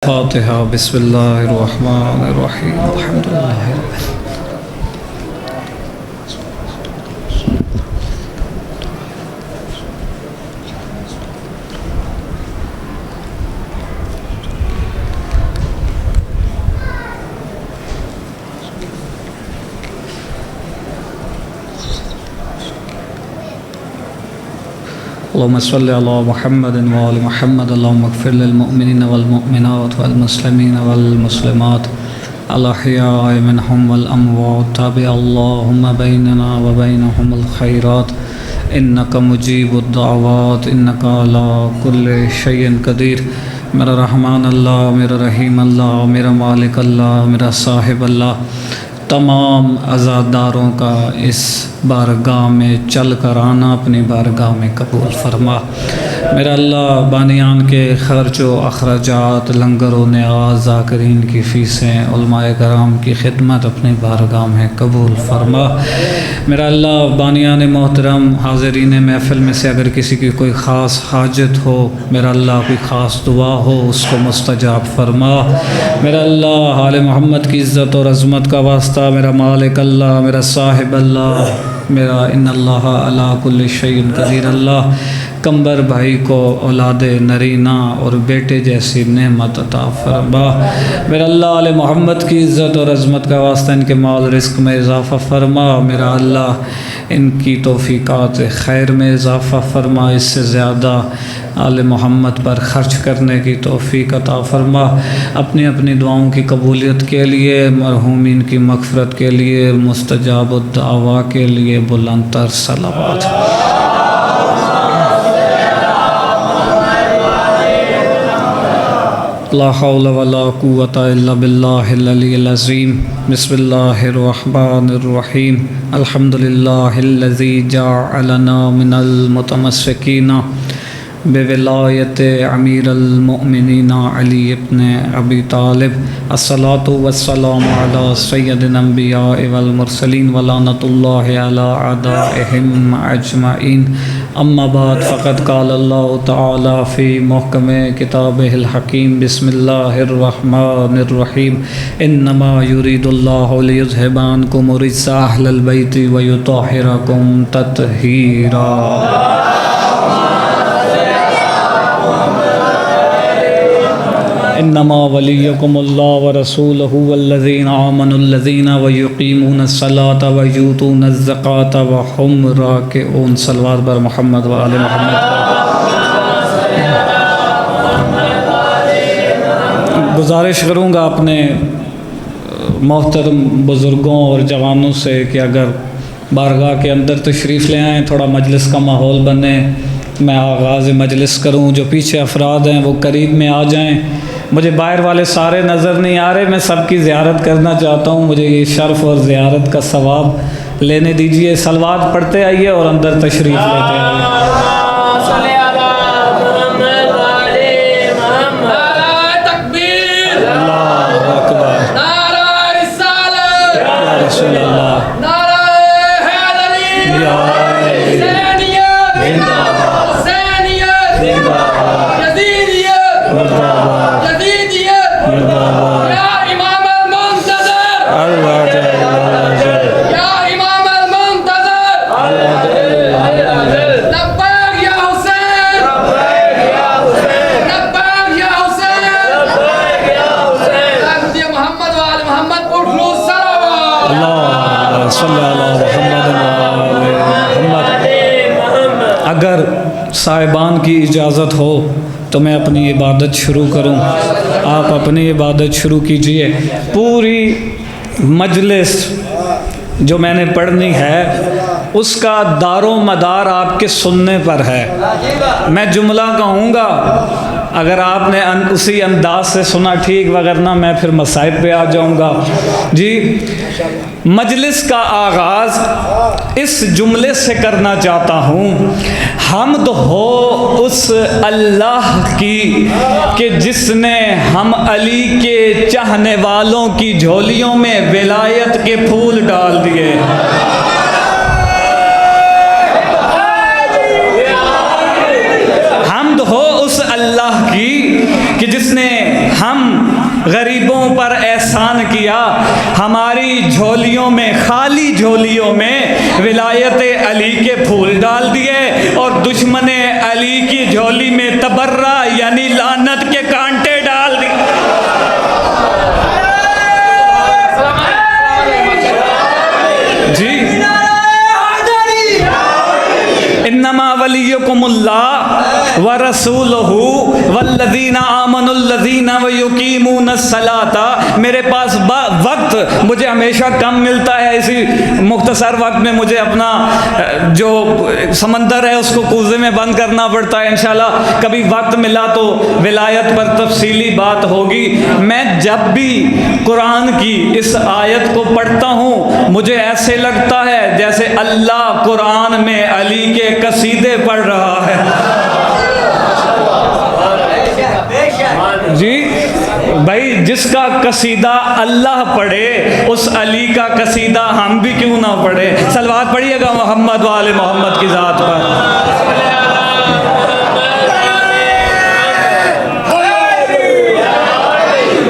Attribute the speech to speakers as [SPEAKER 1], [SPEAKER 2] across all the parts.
[SPEAKER 1] फातिहा बिस्मिल्लाहिर्रहमानिर्रहीम अल्हम्दुलिल्लाहि अल्लाहुम्मा सल्लि अला मुहम्मदिन व आलि मुहम्मद अल्लाहुम्मा इग़फिर लिल मुअमिनीना वल मुअमिनात वल मुस्लिमीना वल मुस्लिमात अल अहयाइ मिनहुम वल अमवात ताबि अल्लाहुम्मा बैनना व बैनहुमुल खैरात इन्नका मुजीबुद दाअवात इन्नका अला कुल्लि शैइन कदीर। मेरा रहमान अल्लाह, मेरा रहीम अल्लाह, मेरा मालिक अल्लाह, मेरा साहिब अल्लाह, तमाम आज़ादारों का इस बारगाह में चल कर आना अपनी बारगाह में कबूल फरमा। मेरा अल्लाह बानियान के ख़र्च व अखराजात, लंगर व नियाज़, ज़ाकिरीन की फ़ीसें, उलमाए कराम की खिदमत अपनी बारगाह में कबूल फरमा। मेरा अल्लाह बानियान मोहतरम हाज़रीन महफ़िल में से अगर किसी की कोई ख़ास हाजत हो, मेरा अल्लाह कोई ख़ास दुआ हो, उसको मुस्तजाब फरमा। मेरा अल्लाह आले मोहम्मद की इज़्ज़त और अज़मत का वास्ता, मेरा मालिक अल्लाह, मेरा साहिब अल्लाह, मेरा इन्नल्लाह अला कुल्लि शैइन कदीर अल्लाह, कंबर भाई को औलाद नरीना और बेटे जैसी नेमत अता फरमा। मेरा अल्लाह आले मोहम्मद की इज़्ज़त और अज़मत का वास्ता इनके माल रिस्क में इजाफ़ा फरमा। मेरा अल्लाह इनकी तौफ़ीक़ात खैर में इजाफ़ा फरमा। इससे ज़्यादा आले मोहम्मद पर ख़र्च करने की तौफ़ीक़ अता फरमा। अपनी अपनी दुआओं की कबूलियत के लिए, मरहूमीन की मग़फ़िरत के लिए, मुस्तजाबुद दावा के लिए बुलंदतर सलावत। ला हौला वला कुव्वता इल्ला बिल्लाहिल अलिय्यिल अज़ीम। बिस्मिल्लाहिर्रहमानिर्रहीम। अल्हम्दुलिल्लाहिल्लज़ी जअलना मिनल मुतमस्सिकीना बेविलायत अमीरुल मुअमिनीन अली इब्न अबी तालिब। अस्सलातु वस्सलामु अला सय्यदिल अंबिया वल मुरसलीन व लानतुल्लाहि अला अदाइहिम अजमईन। अम्मा बाद फ़क़द क़ाल अल्लाहु तआला फ़ी मुहकम किताबिहिल हकीम। बिस्मिल्लाहिर्रहमानिर्रहीम। इन्नमा युरीदुल्लाहु लियुज़हिबा अन्कुम रिज्सा अहलल बैति व युतहिरकुम तत्हीरा। इन्नमा वलिय्युकुमुल्लाहु व रसूलुहु वल्लज़ीना आमनुल्लज़ीना व युक़ीमूनस्सलाता व यूतूनज़्ज़काता व हुम राकिऊन। सल्लल्लाहु बर मोहम्मद व आले मोहम्मद। गुजारिश करूँगा अपने मोहतरम बुज़ुर्गों और जवानों से कि अगर बारगाह के अंदर तशरीफ़ ले आएँ, थोड़ा मजलिस का माहौल बने। मैं आगाज़ मजलिस करूँ, जो पीछे अफराद हैं वो करीब में आ जाएँ। मुझे बाहर वाले सारे नज़र नहीं आ रहे, मैं सबकी ज़ियारत करना चाहता हूँ। मुझे ये शर्फ़ और ज़ियारत का सवाब लेने दीजिए। सलवात पढ़ते आइए और अंदर तशरीफ़ लेते आइए। अगर साहिबान की इजाज़त हो तो मैं अपनी इबादत शुरू करूं। आप अपनी इबादत शुरू कीजिए। पूरी मजलिस जो मैंने पढ़नी है उसका दारो मदार आपके सुनने पर है। मैं जुमला कहूँगा, अगर आपने उसी अंदाज से सुना ठीक, वगरना मैं फिर मसाइब पे आ जाऊँगा। जी, मजलिस का आगाज़ इस जुमले से करना चाहता हूँ। हम्द हो उस अल्लाह की कि जिसने हम अली के चाहने वालों की झोलियों में विलायत के फूल डाल दिए। हम्द हो उस अल्लाह की कि जिसने हम हमारी झोलियों में, खाली झोलियों में विलायत अली के फूल डाल दिए और दुश्मन अली की झोली में तबर्रा यानी लानत के कांटे डाल दिए। जी, इन्नमा वलियुकुमुल्लाह व रसूलुहु वल्लज़ीना आमनुल्लज़ीना व युकीमूनस्सलाता। मेरे पास वक्त मुझे हमेशा कम मिलता है, इसी मुख्तसर वक्त में मुझे अपना जो समंदर है उसको कूज़े में बंद करना पड़ता है। इंशाल्लाह कभी वक्त मिला तो विलायत पर तफसीली बात होगी। मैं जब भी कुरान की इस आयत को पढ़ता हूँ मुझे ऐसे लगता है जैसे अल्लाह कुरान में अली के कसीदे पढ़ रहा है। जी भाई, जिसका कसीदा अल्लाह पढ़े उस अली का कसीदा हम भी क्यों ना पढ़े। सलवात पढ़िएगा मोहम्मद वाले मोहम्मद की ज़ात पर।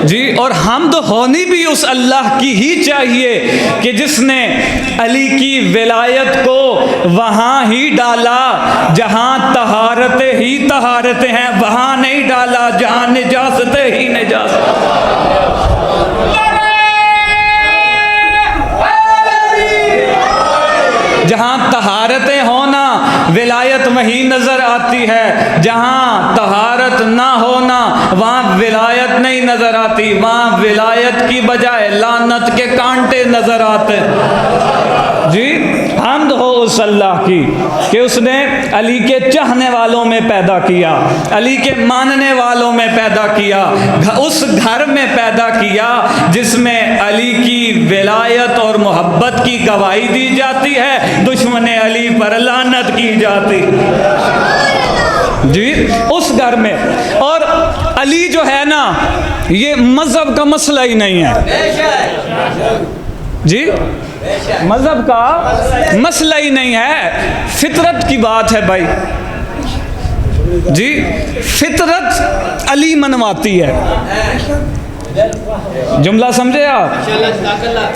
[SPEAKER 1] जी, और हमद होनी भी उस अल्लाह की ही चाहिए कि जिसने अली की विलायत को वहाँ ही डाला जहाँ तहारत ही तहारत हैं, वहाँ नहीं डाला जहाँ निजासत ही निजासत। जहाँ तहारतें होना विलायत वहीं नज़र आती है, जहाँ तहारत ना होना वहाँ विलायत नहीं नज़र आती। वहाँ विलायत की बजाय लानत के कांटे नज़र आते। जी, हम्द हो उस अल्लाह की कि उसने अली के चाहने वालों में पैदा किया, अली के मानने वालों में पैदा किया, उस घर में पैदा किया जिसमें अली की विलायत और मोहब्बत की गवाही दी जाती है, दुश्मन अली पर लानत की जाती। जी, उस घर में। और अली जो है ना, ये मजहब का मसला ही नहीं है। जी, मजहब का मसला ही नहीं है, फितरत की बात है भाई। जी, फितरत अली मनवाती है। जुमला समझे आप?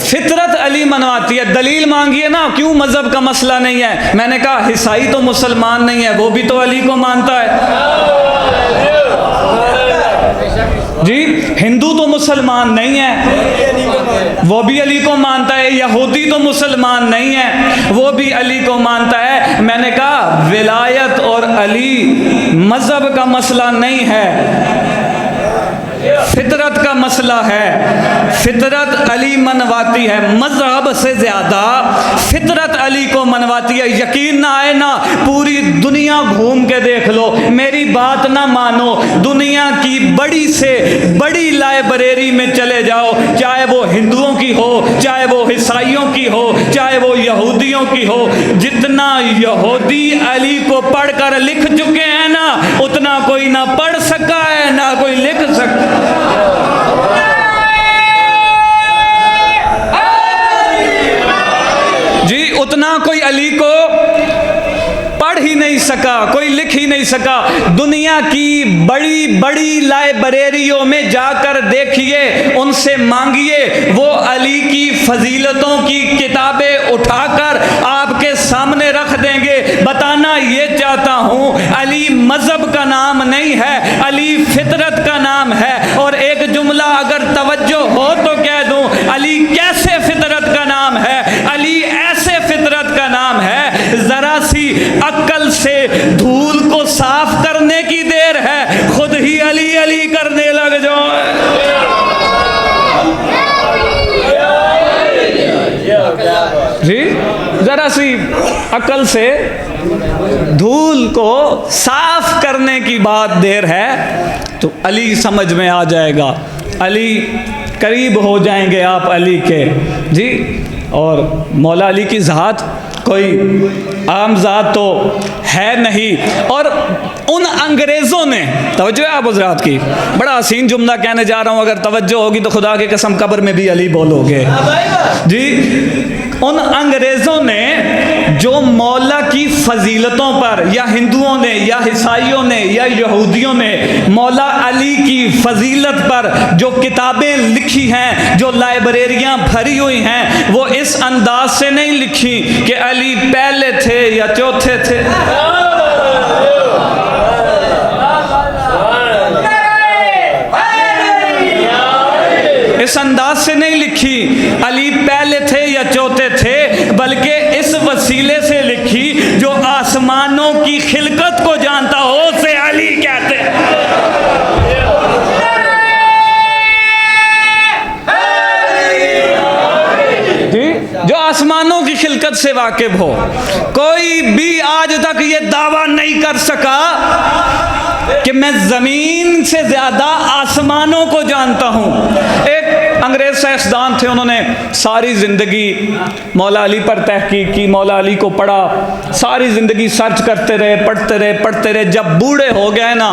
[SPEAKER 1] फितरत अली मनवाती है। दलील मांगिए ना, क्यों मजहब का मसला नहीं है। मैंने कहा ईसाई तो मुसलमान नहीं है, वो भी तो अली को मानता है। जी, हिंदू तो मुसलमान नहीं है, वो भी अली को मानता है। यहूदी तो मुसलमान नहीं है, वो भी अली को मानता है। मैंने कहा विलायत और अली मजहब का मसला नहीं है, फितरत का मसला है। फितरत अली मनवाती है, मजहब से ज्यादा फितरत अली को मनवाती है। यकीन ना आए ना, पूरी दुनिया घूम के देख लो, मेरी बात ना मानो, दुनिया की बड़ी से बड़ी लाइब्रेरी में चले जाओ, चाहे वो हिंदुओं की हो, चाहे वो ईसाइयों की हो, चाहे वो यहूदियों की हो, जितना यहूदी अली को पढ़कर लिख चुके हैं ना, उतना कोई ना पढ़ सका है ना कोई लिख सकता। जी, उतना कोई अली को पढ़ ही नहीं सका, कोई लिख ही नहीं सका। दुनिया की बड़ी बड़ी लाइब्रेरियों में जाकर देखिए, उनसे मांगिए, वो अली की फजीलतों की किताबें उठाकर आपके सामने रख देंगे। बताना ये चाहता हूँ, अली मजहब का नाम नहीं है, अली फितरत का नाम है। और एक जुमला अगर तवज्जो हो तो कह दूं, अली कैसे फितरत का नाम है? अली ऐसे फितरत का नाम है, जरा सी अक्ल से धूल को साफ करने की देर है, खुद ही अली अली करने लग जाओ। जी, जरा सी अक्ल से धूल को साफ करने की बात देर है तो अली समझ में आ जाएगा, अली करीब हो जाएंगे आप अली के। जी, और मौला अली की ज़ात कोई आम ज़ात तो है नहीं। और उन अंग्रेज़ों ने, तवज्जो है आप हज़रात की, बड़ा हसीन जुमला कहने जा रहा हूँ, अगर तवज्जो होगी तो खुदा की कसम कब्र में भी अली बोलोगे। जी, उन अंग्रेज़ों ने जो मौला की फजीलतों पर, या हिंदुओं ने या ईसाइयों ने या यहूदियों ने मौला अली की फजीलत पर जो किताबें लिखी हैं, जो लाइब्रेरियां भरी हुई हैं, वो इस अंदाज से नहीं लिखी कि अली पहले थे या चौथे थे। इस अंदाज से नहीं लिखी अली पहले थे या चौथे थे, बल्कि इस वसीले से लिखी जो आसमानों की खिलकत को जानता हो उसे अली कहते हैं। जो आसमानों की खिलकत से वाकिफ हो। कोई भी आज तक ये दावा नहीं कर सका कि मैं ज़मीन से ज़्यादा आसमानों को जानता हूँ। एक अंग्रेज़ साइंसदान थे, उन्होंने सारी ज़िंदगी मौला अली पर तहकीक की, मौला अली को पढ़ा, सारी ज़िंदगी सर्च करते रहे, पढ़ते रहे। जब बूढ़े हो गए ना,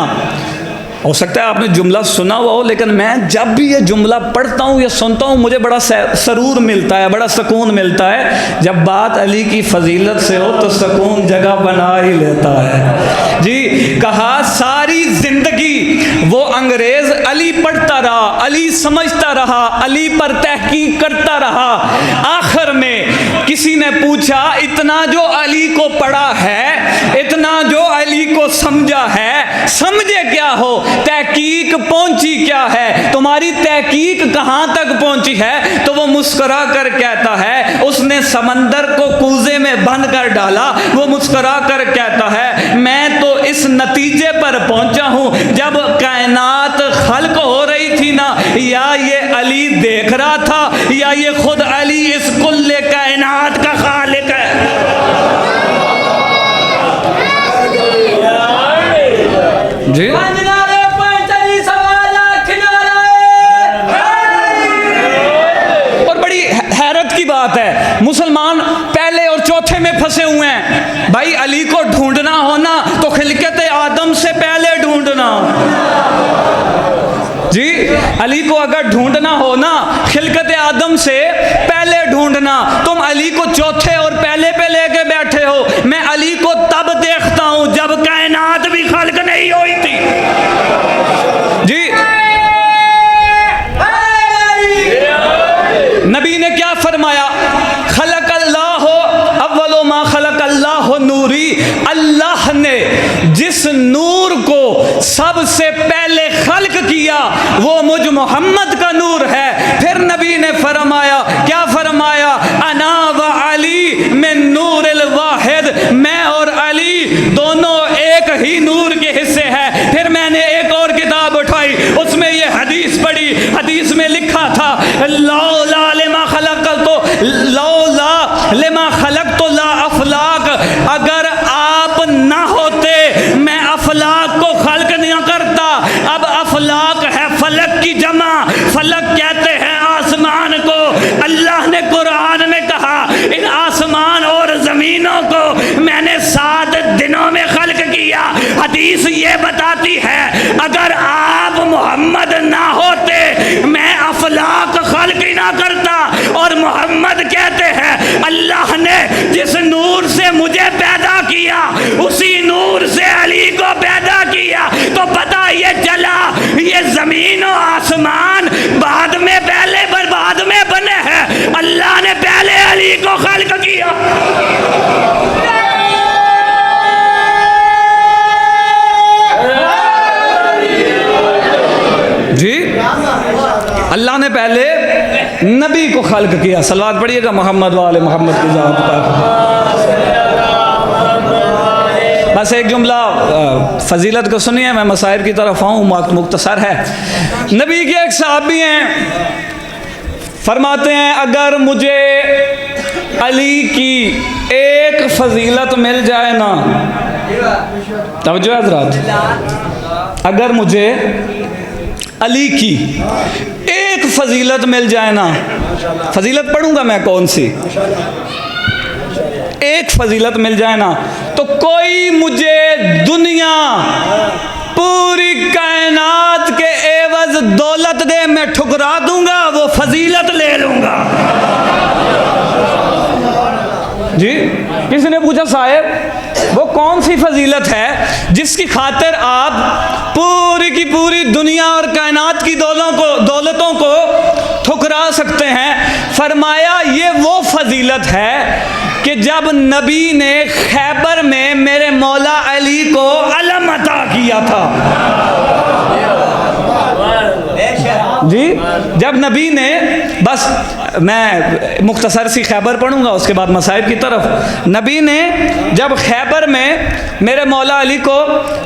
[SPEAKER 1] हो सकता है आपने जुमला सुना हुआ हो, लेकिन मैं जब भी ये जुमला पढ़ता हूँ या सुनता हूँ मुझे बड़ा सरूर मिलता है, बड़ा सुकून मिलता है। जब बात अली की फजीलत से हो तो सुकून जगह बना ही लेता है। जी, कहा सारी जिंदगी वो अंग्रेज अली पढ़ता रहा, अली समझता रहा, अली पर तहकीक करता रहा। आखिर में किसी ने पूछा, इतना जो अली को पढ़ा है, इतना जो अली को समझा है, समझे क्या हो, तहकीक पहुंची क्या है, तुम्हारी तहकीक कहां तक पहुंची है? तो वो मुस्कुरा कर कहता है, उसने समंदर को कूजे में बंद कर डाला। वो मुस्कुरा कर कहता है, मैं तो इस नतीजे पर पहुंचा हूं, जब कायनात खल्क हो रही थी ना, या ये अली देख रहा था या ये खुद अली इस कुल्ले कायनात का खालिक है। जी, बात है, मुसलमान पहले और चौथे में फंसे हुए हैं। भाई अली को ढूंढना हो ना तो खिलकत आदम से पहले ढूंढना। जी, अली को अगर ढूंढना हो ना खिलकत आदम से पहले ढूंढना। तुम अली को चौथे और पहले पे लेके बैठे हो। मैं अली को तब देखता हूं जब कायनात भी खल्क नहीं हुई थी। जी, नबी ने क्या फरमाया? खलक अल्लाह अव्वलो मा खलक अल्लाह नूरी। अल्लाह ने जिस नूर को सबसे पहले खल्क किया वो मुझ मोहम्मद का नूर है। फिर नबी ने फरमाया, क्या फरमाया? अना व अली मिन नूरिल वाहिद। मैं और अली दोनों एक ही नूर के हिस्से हैं। फिर मैंने एक और किताब उठाई, उसमें ये हदीस पढ़ी। हदीस में लिखा था, लौला लिमा खलक तो लौला लिमा खलक तो ला अफलाक। अगर आप ना होते मैं अफलाक को खल्क नहीं करता। अब अफलाक है फलक की जमा। फलक कहते हैं आसमान को। अल्लाह ने कुरान में कहा, इन आसमान और जमीनों को मैंने 7 दिनों में खल्क किया। हदीस ये बताती है, अगर आप मोहम्मद ना होते मैं अफलाक खल्क ही ना करता। और मोहम्मद कहते हैं, अल्लाह ने जिस नूर से मुझे पैदा किया उसी नूर से अली को पैदा किया। तो पता ये चला, ये जमीन और आसमान बाद में पहले बाद में बने हैं। अल्लाह ने पहले अली को खल्क किया। जी, अल्लाह ने पहले नबी को खल्क किया। सलवात पढ़िएगा मोहम्मद वाले मोहम्मद की जात पर। बस एक जुमला फजीलत को सुनिए, मैं मसाइल की तरफ आऊँ, मुख्तसर है। नबी के एक सहाबी हैं, फरमाते हैं, अगर मुझे अली की एक फजीलत मिल जाए ना, तवज्जो हज़रात, अगर मुझे अली की एक फजीलत मिल जाए ना, फजीलत पढ़ूंगा मैं कौन सी, एक फजीलत मिल जाए ना, तो कोई मुझे दुनिया पूरी कायनात के एवज दौलत दे, मैं ठुकरा दूंगा, वो फजीलत ले लूंगा। जी, किसी ने पूछा साहब वो कौन सी फजीलत है जिसकी खातिर आप पूरी की पूरी दुनिया और कायनात की दौलतों को ठुकरा सकते हैं। फरमाया ये वो फजीलत है कि जब नबी ने खैबर में मेरे मौला अली को अलम अता किया था। जी, जब नबी ने, बस मैं मुख्तसर सी खैबर पढ़ूंगा उसके बाद मसाइब की तरफ। नबी ने जब खैबर में मेरे मौला अली को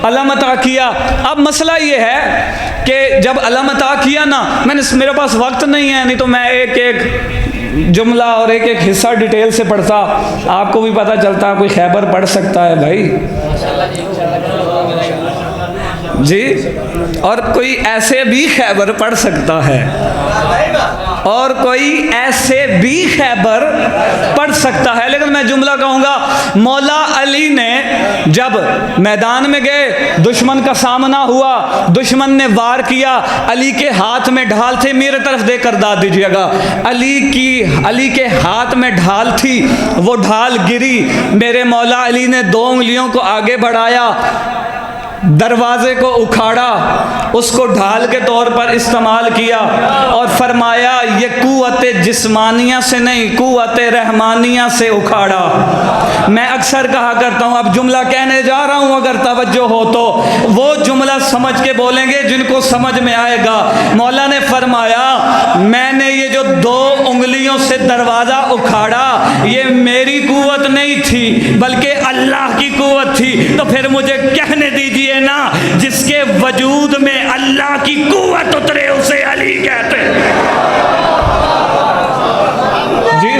[SPEAKER 1] अलम अता किया, अब मसला ये है कि जब अलम अता किया ना, मेरे पास वक्त नहीं है, नहीं तो मैं एक एक जुमला और एक एक हिस्सा डिटेल से पढ़ता, आपको भी पता चलता कोई खैबर पढ़ सकता है भाई जी, और कोई ऐसे भी खैबर पढ़ सकता है, और कोई ऐसे भी खैबर पढ़ सकता है। लेकिन मैं जुमला कहूँगा, मौला अली ने जब मैदान में गए, दुश्मन का सामना हुआ, दुश्मन ने वार किया, अली के हाथ में ढाल थे, मेरे तरफ देकर दाद दीजिएगा, अली के हाथ में ढाल थी, वो ढाल गिरी, मेरे मौला अली ने 2 उंगलियों को आगे बढ़ाया, दरवाजे को उखाड़ा, उसको ढाल के तौर पर इस्तेमाल किया और फरमाया ये कुव्वते जिस्मानिया से नहीं, कुव्वते रहमानिया से उखाड़ा। मैं अक्सर कहा करता हूँ, अब जुमला कहने जा रहा हूँ, अगर तवज्जो हो तो वो जुमला समझ के बोलेंगे जिनको समझ में आएगा। मौला ने फरमाया मैंने ये जो 2 उंगलियों से दरवाज़ा उखाड़ा, ये मेरी कुव्वत नहीं थी बल्कि अल्लाह की कुव्वत थी। तो फिर मुझे कहने दीजिए ना, जिसके वजूद में अल्लाह की कुव्वत उतरे उसे अली कहते जी।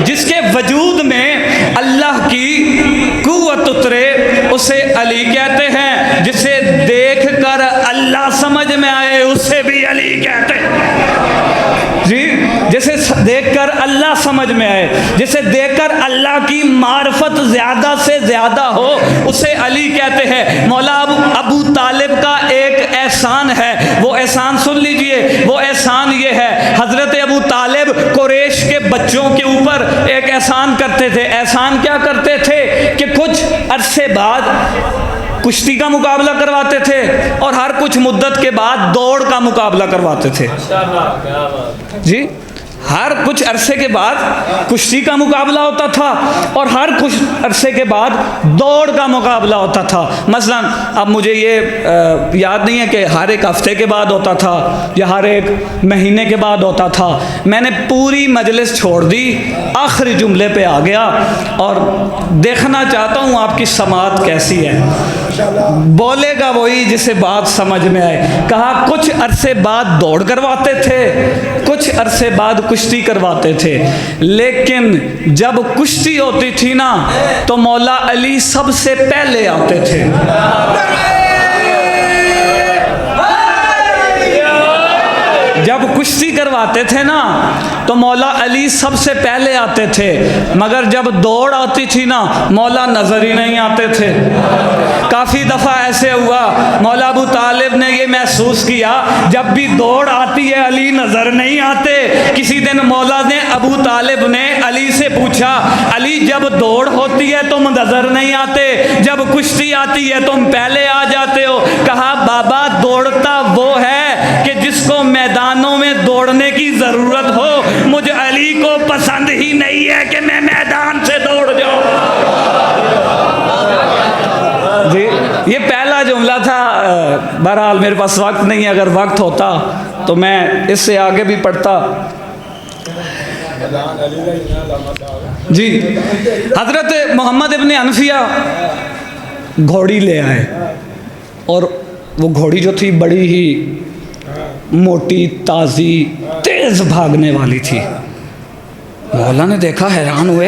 [SPEAKER 1] जिसके वजूद में अल्लाह की कुव्वत उतरे उसे अली कहते हैं, जिसे देख कर अल्लाह समझ में आए उसे भी अली कहते हैं जी। जिसे देखकर अल्लाह समझ में आए, जिसे देखकर अल्लाह की मार्फत ज़्यादा से ज़्यादा हो, उसे अली कहते हैं। मौला अबू तालिब का एक एहसान है, वो एहसान सुन लीजिए। वो एहसान ये है, हज़रत अबू तालिब कुरैश के बच्चों के ऊपर एक एहसान करते थे। एहसान क्या करते थे कि कुछ अरसे बाद कुश्ती का मुकाबला करवाते थे और हर कुछ मुद्दत के बाद दौड़ का मुकाबला करवाते थे जी। हर कुछ अरसे के बाद कुश्ती का मुकाबला होता था और हर कुछ अरसे के बाद दौड़ का मुकाबला होता था। मसलन अब मुझे ये याद नहीं है कि हर एक हफ्ते के बाद होता था या हर एक महीने के बाद होता था। मैंने पूरी मजलिस छोड़ दी, आखिरी जुमले पे आ गया और देखना चाहता हूँ आपकी समाअत कैसी है। बोलेगा वही जिसे बात समझ में आए। कहा कुछ अरसे बाद दौड़ करवाते थे, कुछ अरसे बाद कुश्ती करवाते थे, लेकिन जब कुश्ती होती थी ना तो मौला अली सबसे पहले आते थे। जब कुश्ती करवाते थे ना तो मौला अली सबसे पहले आते थे, मगर जब दौड़ आती थी ना मौला नजर ही नहीं आते थे। काफ़ी दफ़ा ऐसे हुआ मौला अबू तालिब ने ये महसूस किया जब भी दौड़ आती है अली नज़र नहीं आते। किसी दिन मौला ने अबू तालिब ने अली से पूछा, अली जब दौड़ होती है तुम नज़र नहीं आते, जब कुश्ती आती है तुम पहले आ जाते हो। कहा बाबा दौड़ता वो है कि जिसको मैदानों में दौड़ने की ज़रूरत हो, मुझे अली को पसंद ही नहीं है कि मैं मैदान से दौड़ जाऊं जी। ये पहला जुमला था। बहरहाल मेरे पास वक्त नहीं है, अगर वक्त होता तो मैं इससे आगे भी पढ़ता जी। हज़रत मोहम्मद इब्न हनफिया घोड़ी ले आए और वो घोड़ी जो थी बड़ी ही मोटी, ताज़ी, तेज़ भागने वाली थी। मौला ने देखा, हैरान हुए,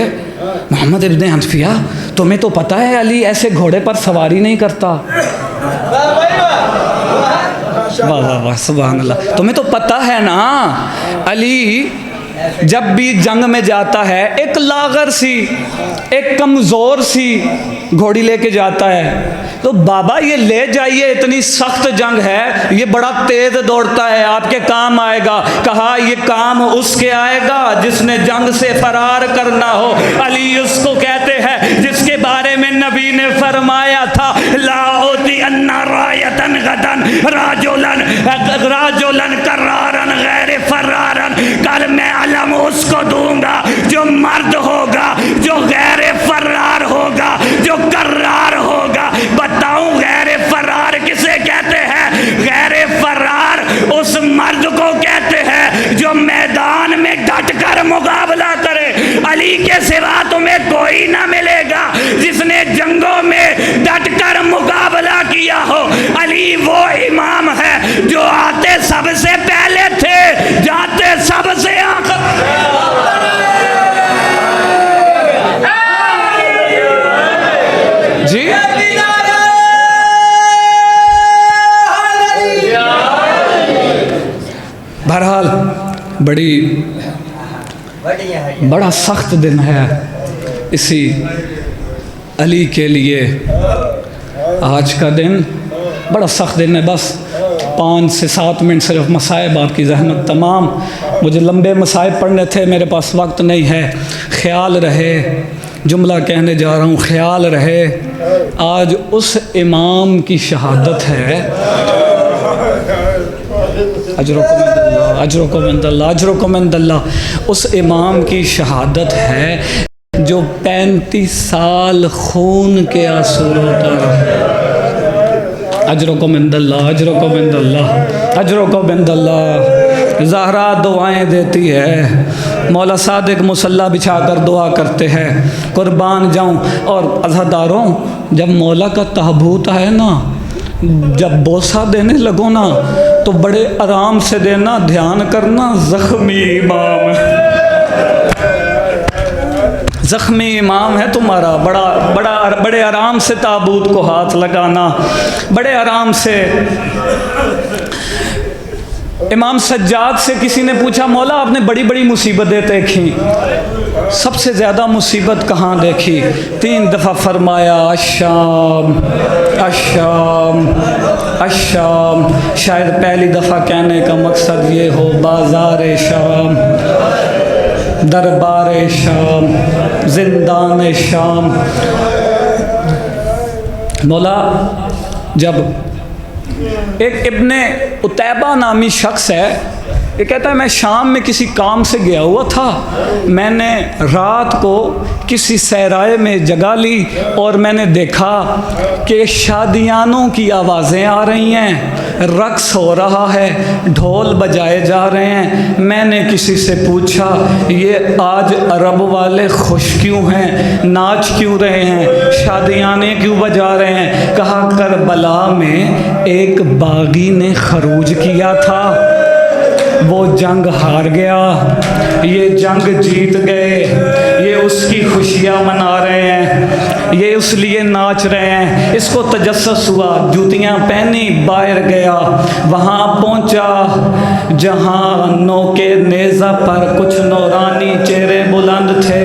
[SPEAKER 1] मोहम्मद इब्न हनफिया तुम्हें तो पता है अली ऐसे घोड़े पर सवारी नहीं करता। वाह वाह वाह, सुभान अल्लाह। तुम्हें तो पता है ना अली जब भी जंग में जाता है एक लागर सी, एक कमज़ोर सी घोड़ी लेके जाता है। तो बाबा ये ले जाइए, इतनी सख्त जंग है, ये बड़ा तेज दौड़ता है, आपके काम आएगा। कहा ये काम उसके आएगा जिसने जंग से फरार करना हो। अली उसको कहते हैं जिसके बारे में नबी ने फरमाया था, लाओती अन्ना रायतन गदन राजुलन राजुलन करारन गैर फरारन, कल मैं अलम उसको दूंगा जो मर्द होगा, जो गैर फरार होगा, जो करार होगा। बताऊं गैर फरार किसे कहते हैं? गैर फरार उस मर्द को कहते हैं जो मैदान में डट कर मुकाबला करे। अली के सिवा तुम्हें कोई ना मिलेगा जिसने जंगों में डट कर मुकाबला किया हो। अली वो इमाम है जो आते सबसे पहले थे, जाते सबसे आखिर। जी बहरहाल बड़ा सख्त दिन है इसी अली के लिए। आज का दिन बड़ा सख्त दिन है। बस 5 से 7 मिनट सिर्फ मसाइब, आपकी जहमत तमाम। मुझे लंबे मसाइब पढ़ने थे, मेरे पास वक्त नहीं है। ख्याल रहे, जुमला कहने जा रहा हूँ, ख्याल रहे आज उस इमाम की शहादत है। अजरुकुमिंदल्लाह, उस इमाम की शहादत है जो 35 साल खून के आंसू रोता रहा। अजरुकुमिंदल्लाह, अजरुकुमिंदल्लाह, अजरुकुमिंदल्लाह। ज़हरा दुआएं देती है, मौला सादिक मुसल्ला बिछा कर दुआ करते हैं, कुर्बान जाऊं। और अज़ादारों, जब मौला का ताबूत है ना, जब बोसा देने लगो ना तो बड़े आराम से देना, ध्यान करना। ज़ख्मी इमाम, ज़ख्मी इमाम है तुम्हारा, बड़े आराम से ताबूत को हाथ लगाना, बड़े आराम से। इमाम सज्जाद से किसी ने पूछा, मौला आपने बड़ी बड़ी मुसीबतें देखी, सबसे ज़्यादा मुसीबत कहाँ देखी? 3 दफ़ा फरमाया अश्शाम अश्शाम अश्शाम। शायद पहली दफ़ा कहने का मकसद ये हो, बाज़ार शाम, दरबार शाम, जिंदान शाम। मौला जब एक इब्ने उतैबा नामी शख्स है, ये कहता है मैं शाम में किसी काम से गया हुआ था, मैंने रात को किसी सहराए में जगह ली और मैंने देखा कि शादियानों की आवाज़ें आ रही हैं, रक्स हो रहा है, ढोल बजाए जा रहे हैं। मैंने किसी से पूछा ये आज अरब वाले खुश क्यों हैं, नाच क्यों रहे हैं, शादियाने क्यों बजा रहे हैं? कहा करबला में एक बागी ने खरूज किया था, वो जंग हार गया, ये जंग जीत गए, ये उसकी खुशियाँ मना रहे हैं, ये इसलिए नाच रहे हैं। इसको तजस्सुस हुआ, जूतियाँ पहनी, बाहर गया, वहाँ पहुँचा जहाँ नौके नेज़ा पर कुछ नौरानी चेहरे बुलंद थे।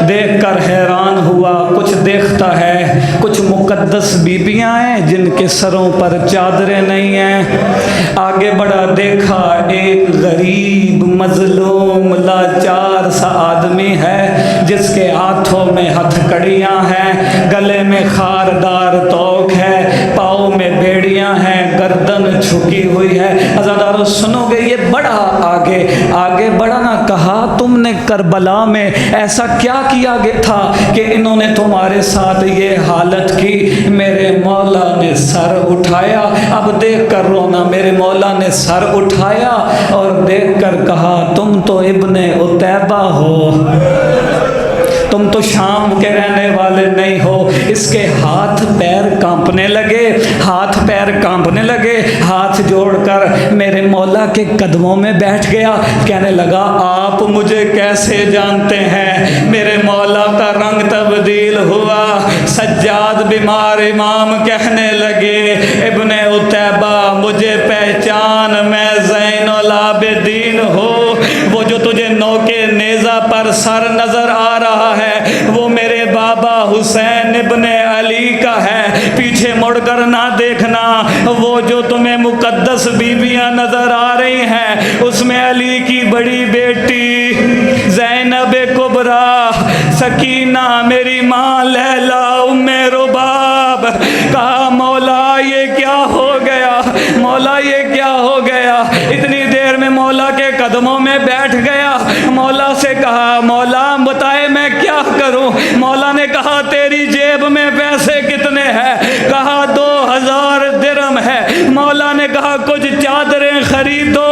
[SPEAKER 1] देखकर हैरान हुआ, कुछ देखता है, कुछ मुकद्दस बीबियाँ हैं जिनके सरों पर चादरें नहीं हैं। आगे बढ़ा, देखा एक गरीब मजलूम लाचार सा आदमी है जिसके हाथों में हथकड़ियाँ हैं, गले में खारदार तोक है, पाँव में बेड़ियाँ हैं, गर्दन झुकी हुई है। अज़ादारों सुनोगे, ये बड़ा आगे बढ़ा ना। कहा तुमने करबला में ऐसा क्या किया था कि इन्होंने तुम्हारे साथ ये हालत की? मेरे मौला ने सर उठाया, अब देख कर रोना। मेरे मौला ने सर उठाया और देख कर कहा तुम तो इब्ने उतैबा हो, तुम तो शाम के रहने वाले नहीं हो। इसके हाथ पैर कांपने लगे, हाथ जोड़कर मेरे मौला के कदमों में बैठ गया। कहने लगा आप मुझे कैसे जानते हैं? मेरे मौला का रंग तब्दील हुआ, सज्जाद बीमार इमाम कहने लगे इब्ने उतैबा मुझे पहचान, मैं ज़ैनुल आबिदीन हो। वो जो तुझे नौके नेज़ा पर सर नज़र आ रहा है वो मेरे बाबा हुसैन इब्ने अली का है। पीछे बीवियां नजर आ रही हैं, उसमें अली की बड़ी बेटी ज़ैनब कुबरा, सकीना मेरी माँ, लैला, उम्मे रुबाब। कहा मौला ये क्या हो गया, मौला ये क्या हो गया। इतनी देर में मौला के कदमों में बैठ गया। मौला से कहा मौला बताए मैं क्या करूं। मौला ने कहा तेरी जेब में पैसे कितने हैं। कहा 2000 दिरहम है। मौला ने कहा कुछ चादरें खरीदो,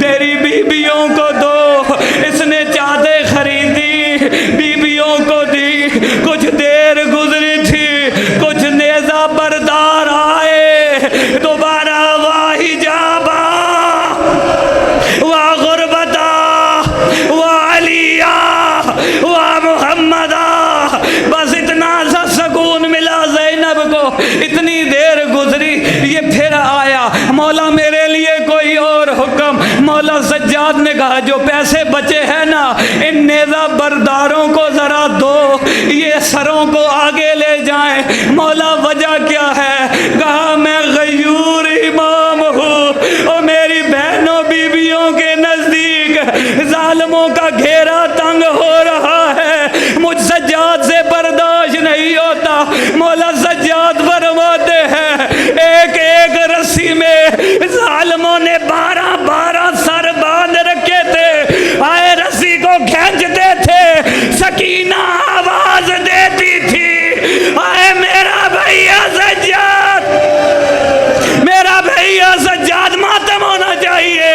[SPEAKER 1] तेरी बीबियों को दो। इसने चादरें खरीदी, बीबियों को दी। कुछ देर गुजरी थी, कुछ नेज़ा बरदार आए। दोबारा वाही जाबा वाह गुरबता वाह अलिया वाह मुहम्मदा। बस इतना सा सुकून मिला ज़ैनब को। इतनी देर गुजरी, ये फिर आया, मौला मेरे लिए कोई और हुक्म। मौला सज्जाद ने कहा जो पैसे बचे हैं ना, इन नेज़ा बरदारों को जरा दो, ये सरों को आगे ले जाएं। मौला वजह क्या है। कहा मैं गयूर इमाम हूँ और मेरी बहनों बीबियों के नजदीक जालिमों का घेरा तंग हो रहा है, मुझ सज्जाद से बर्दाश्त नहीं होता। मौला सज्जाद फरमाते हैं एक एक रस्सी में जालिमों ने 12 सर बांध रखे थे। आए रस्सी को खींचते थे, सकीना आवाज देती थी आए मेरा भैया सज्जाद, मेरा भैया सज्जाद मातम होना चाहिए।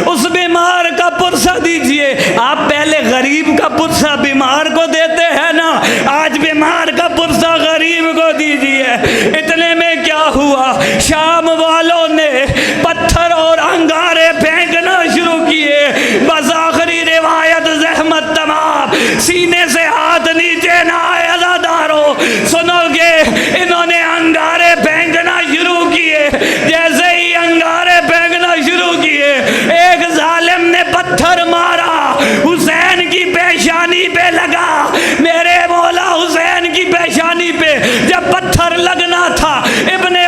[SPEAKER 1] उस बीमार का पुरसा दीजिए। आप पहले गरीब का पुरसा बीमार को देते हैं ना, आज बीमार का पुरसा गरीब को दीजिए। इतने में क्या हुआ, शाम वालों ने पत्थर और अंगारे फेंकना शुरू किए। बस आखिरी रिवायत ज़हमत तमाम, सीने से हाथ नीचे ना आए अज़ादारों, सुनोगे। इन्होंने अंगारे फेंकना शुरू किए। जैसे ही अंगारे फेंकना शुरू किए, एक जालिम ने पत्थर मारा, हुसैन की पेशानी पे लगा। मेरे मौला हुसैन की पेशानी पे जब पत्थर लगना था, इब्ने